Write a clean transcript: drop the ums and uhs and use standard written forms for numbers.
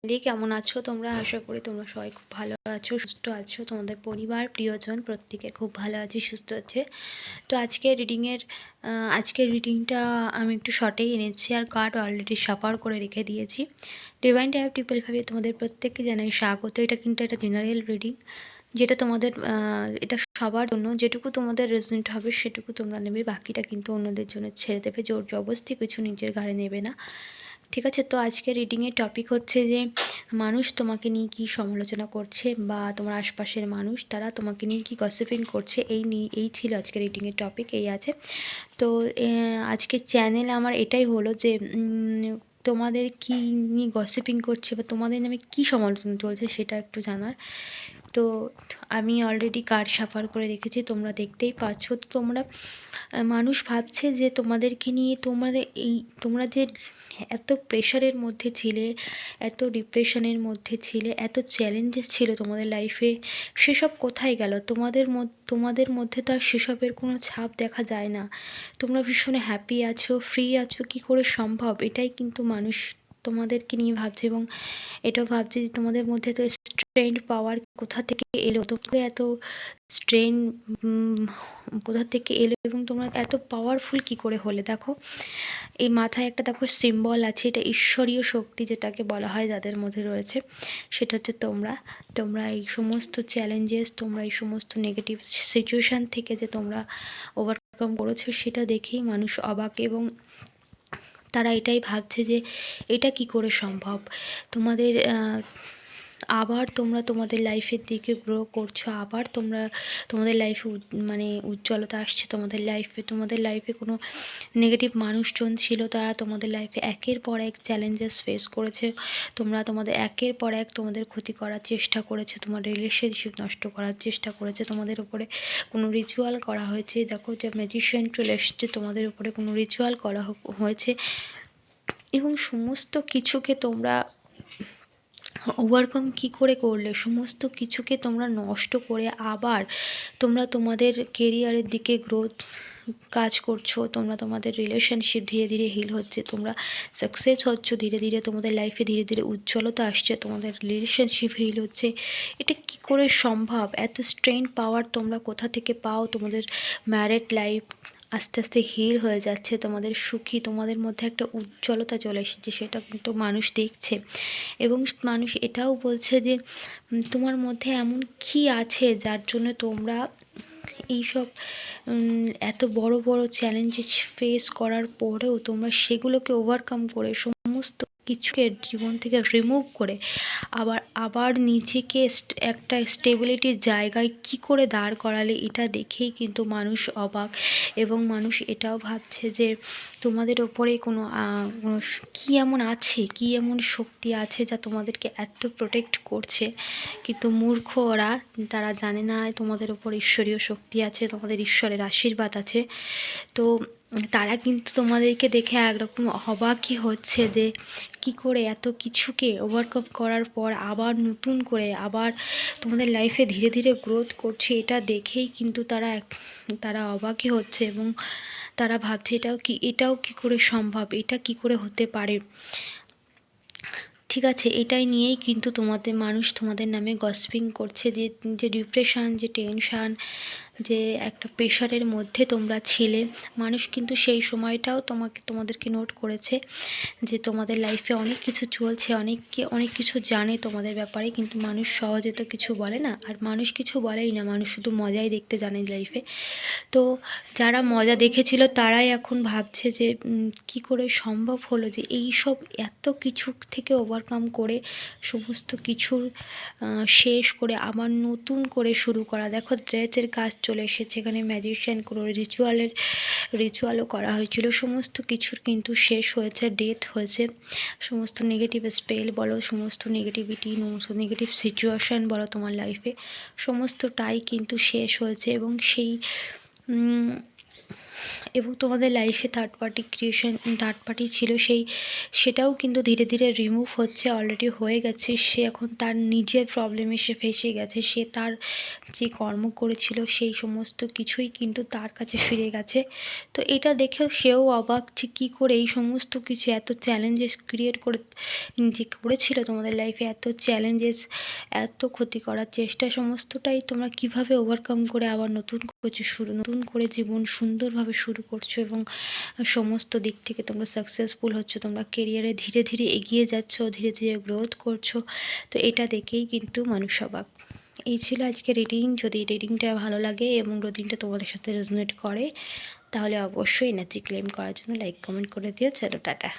কেমন আছো তোমরা? আশা করি তোমরা সবাই খুব ভালো আছো, সুস্থ আছো। তোমাদের পরিবার প্রিয়জন প্রত্যেকে খুব ভালো আছে, সুস্থ আছে। তো আজকের রিডিংটা আমি একটু শর্টেই এনেছি, আর কার্ড অলরেডি সাফার করে রেখে দিয়েছি। ডিভাইন টাইপ ট্রিপল ভাবে তোমাদের প্রত্যেককে জানাই স্বাগত। এটা কিন্তু একটা জেনারেল রিডিং, যেটা তোমাদের এটা সবার জন্য। যেটুকু তোমাদের রেজনেট হবে সেটুকু তোমরা নেবে, বাকিটা কিন্তু অন্যদের জন্য ছেড়ে দেবে। জোর জবরদস্তি কিছু নিজের ঘাড়ে নেবে না, ঠিক আছে? তো আজকের রিডিংয়ের টপিক হচ্ছে যে মানুষ তোমাকে নিয়ে কী সমালোচনা করছে, বা তোমার আশপাশের মানুষ তারা তোমাকে নিয়ে কী গসিপিং করছে, এই ছিল আজকের রিডিংয়ের টপিক, এই আছে। তো আজকের চ্যানেলে আমার এটাই হলো যে তোমাদের কী নিয়ে গসিপিং করছে বা তোমাদের নামে কী সমালোচনা চলছে সেটা একটু জানার। তো আমি অলরেডি কার্ড সাফার করে রেখেছি, তোমরা দেখতেই পাচ্ছ। তোমরা মানুষ ভাবছে যে তোমাদেরকে নিয়ে তোমরা যে এত প্রেশারের মধ্যে ছিলে, এত ডিপ্রেশনের মধ্যে ছিলে, এত চ্যালেঞ্জেস ছিল তোমাদের লাইফে, সেসব কোথায় গেল? তোমাদের মধ্যে তো আর সেসবের কোনো ছাপ দেখা যায় না। তোমরা ভীষণ হ্যাপি আছো, ফ্রি আছো, কী করে সম্ভব? এটাই কিন্তু মানুষ তোমাদেরকে নিয়ে ভাবছে, এবং এটাও ভাবছে যে তোমাদের মধ্যে তো স্ট্রেংথ পাওয়ার কোথা থেকে এলো, তোমরা এত স্ট্রেন কোথা থেকে এলো, এবং তোমরা এত পাওয়ারফুল কি করে হলে? দেখো এই মাথায় একটা দেখো সিম্বল আছে, এটা ঈশ্বরীয় শক্তি যেটাকে বলা হয় যাদের মধ্যে রয়েছে, সেটা হচ্ছে তোমরা এই সমস্ত চ্যালেঞ্জেস, তোমরা এই সমস্ত নেগেটিভ সিচুয়েশান থেকে যে তোমরা ওভারকাম করেছো, সেটা দেখেই মানুষ অবাক, এবং তারা এটাই ভাবছে যে এটা কি করে সম্ভব। আবার তোমরা তোমাদের লাইফের দিকে গ্রো করছো, আবার তোমাদের লাইফে মানে উজ্জ্বলতা আসছে তোমাদের লাইফে কোনো নেগেটিভ মানুষজন ছিল, তারা তোমাদের লাইফে একের পর এক চ্যালেঞ্জেস ফেস করেছে। তোমাদের একের পর এক তোমাদের ক্ষতি করার চেষ্টা করেছে, তোমার রিলেশনশিপ নষ্ট করার চেষ্টা করেছে, তোমাদের উপরে কোনো রিচুয়াল করা হয়েছে। দেখো যে ম্যাজিশিয়ান চলে এসছে, তোমাদের উপরে কোনো রিচুয়াল করা হয়েছে, এবং সমস্ত কিছুকে তোমরা ওভারকাম কী করে করলে? সমস্ত কিছুকে তোমরা নষ্ট করে আবার তোমরা তোমাদের কেরিয়ারের দিকে গ্রোথ কাজ করছো, তোমরা তোমাদের রিলেশনশিপ ধীরে ধীরে হিল হচ্ছে, তোমরা সাকসেস হচ্ছ ধীরে ধীরে, তোমাদের লাইফে ধীরে ধীরে উজ্জ্বলতা আসছে, তোমাদের রিলেশনশিপ হিল হচ্ছে। এটা কি করে সম্ভব? এত স্ট্রেন পাওয়ার তোমরা কোথা থেকে পাও? তোমাদের ম্যারিড লাইফ আস্তে আস্তে হিল হয়ে যাচ্ছে, তোমাদের সুখী, তোমাদের মধ্যে একটা উজ্জ্বলতা চলে এসেছে, সেটা কিন্তু মানুষ দেখছে। এবং মানুষ এটাও বলছে যে তোমার মধ্যে এমন কী আছে যার জন্য তোমরা এইসব এত বড় বড় চ্যালেঞ্জেস ফেস করার পরেও তোমরা সেগুলোকে ওভারকাম করে সমস্ত কিছুকে জীবন থেকে রিমুভ করে আবার নিজেকে একটা স্টেবিলিটির জায়গায় কি করে দাঁড় করালে, এটা দেখেই কিন্তু মানুষ অবাক। এবং মানুষ এটাও ভাবছে যে তোমাদের ওপরে কোনো কী এমন আছে, কী এমন শক্তি আছে যা তোমাদেরকে এত প্রোটেক্ট করছে। কিন্তু মূর্খ ওরা, তারা জানে না তোমাদের ওপর ঈশ্বরীয় শক্তি আছে, তোমাদের ঈশ্বরের আশীর্বাদ আছে। তো তারা কিন্তু তোমাদেরকে দেখে একরকম অবাকই হচ্ছে যে কি করে এত কিছুকে ওভারকাম করার পর আবার নতুন করে আবার তোমাদের লাইফে ধীরে ধীরে গ্রোথ করছে, এটা দেখেই কিন্তু তারা অবাকই হচ্ছে, এবং তারা ভাবছে এটাও কি করে সম্ভব, এটা কি করে হতে পারে। ঠিক আছে, এটাই নিয়েই কিন্তু মানুষ তোমাদের নামে গসিপিং করছে, যে ডিপ্রেশন, যে টেনশান, যে একটা প্রেশারের মধ্যে তোমরা ছিলে। মানুষ কিন্তু সেই সময়টাও তোমাদেরকে নোট করেছে যে তোমাদের লাইফে অনেক কিছু চলছে, অনেক কিছু জানে তোমাদের ব্যাপারে, কিন্তু মানুষ সহজে তো কিছু বলে না, আর মানুষ কিছু বলেই না, মানুষ শুধু মজাই দেখতে জানে লাইফে। তো যারা মজা দেখেছিল তারাই এখন ভাবছে যে কি করে সম্ভব হলো যে এই সব এত কিছু থেকে ওভারকাম করে সমস্ত কিছুর শেষ করে আবার নতুন করে শুরু করা। দেখো ড্রেসের কাজ চলে এসেছে, এখানে ম্যাজিশিয়ান কোনো রিচুয়ালও করা হয়েছিল, সমস্ত কিছুর কিন্তু শেষ হয়েছে, ডেথ হয়েছে। সমস্ত নেগেটিভ স্পেল বলো, সমস্ত নেগেটিভিটি, নেগেটিভ সিচুয়েশান বলো তোমার লাইফে, সমস্তটাই কিন্তু শেষ হয়েছে। এবং এবং তোমাদের লাইফে থার্ড পার্টি ছিল সেটাও কিন্তু ধীরে ধীরে রিমুভ হচ্ছে, অলরেডি হয়ে গেছে। সে এখন তার নিজের প্রবলেমে সে ফেঁসে গেছে। সে তার যে কর্ম করেছিল সেই সমস্ত কিছুই কিন্তু তার কাছে ফিরে গেছে। তো এটা দেখেও সেও অবাক যে কী করে এই সমস্ত কিছু এত চ্যালেঞ্জেস ক্রিয়েট করে যে করেছিল তোমাদের লাইফে, এত চ্যালেঞ্জেস, এত ক্ষতি করার চেষ্টা, সমস্তটাই তোমরা কিভাবে ওভারকাম করে আবার নতুন করে জীবন সুন্দরভাবে শুরু করছো এবং সমস্ত দিক থেকে তোমরা সাকসেসফুল হচ্ছ, তোমরা কেরিয়ারে ধীরে ধীরে এগিয়ে যাচ্ছ, ধীরে ধীরে গ্রোথ করছো। তো এটা দেখেই কিন্তু মানুষ অবাক। এই ছিল আজকে রিডিং। যদি রিডিংটা ভালো লাগে এবং রিডিংটা তোমাদের সাথে রেজোনেট করে তাহলে অবশ্যই এনার্জি ক্লেম করার জন্য লাইক কমেন্ট করে দিও। চলো টাটা।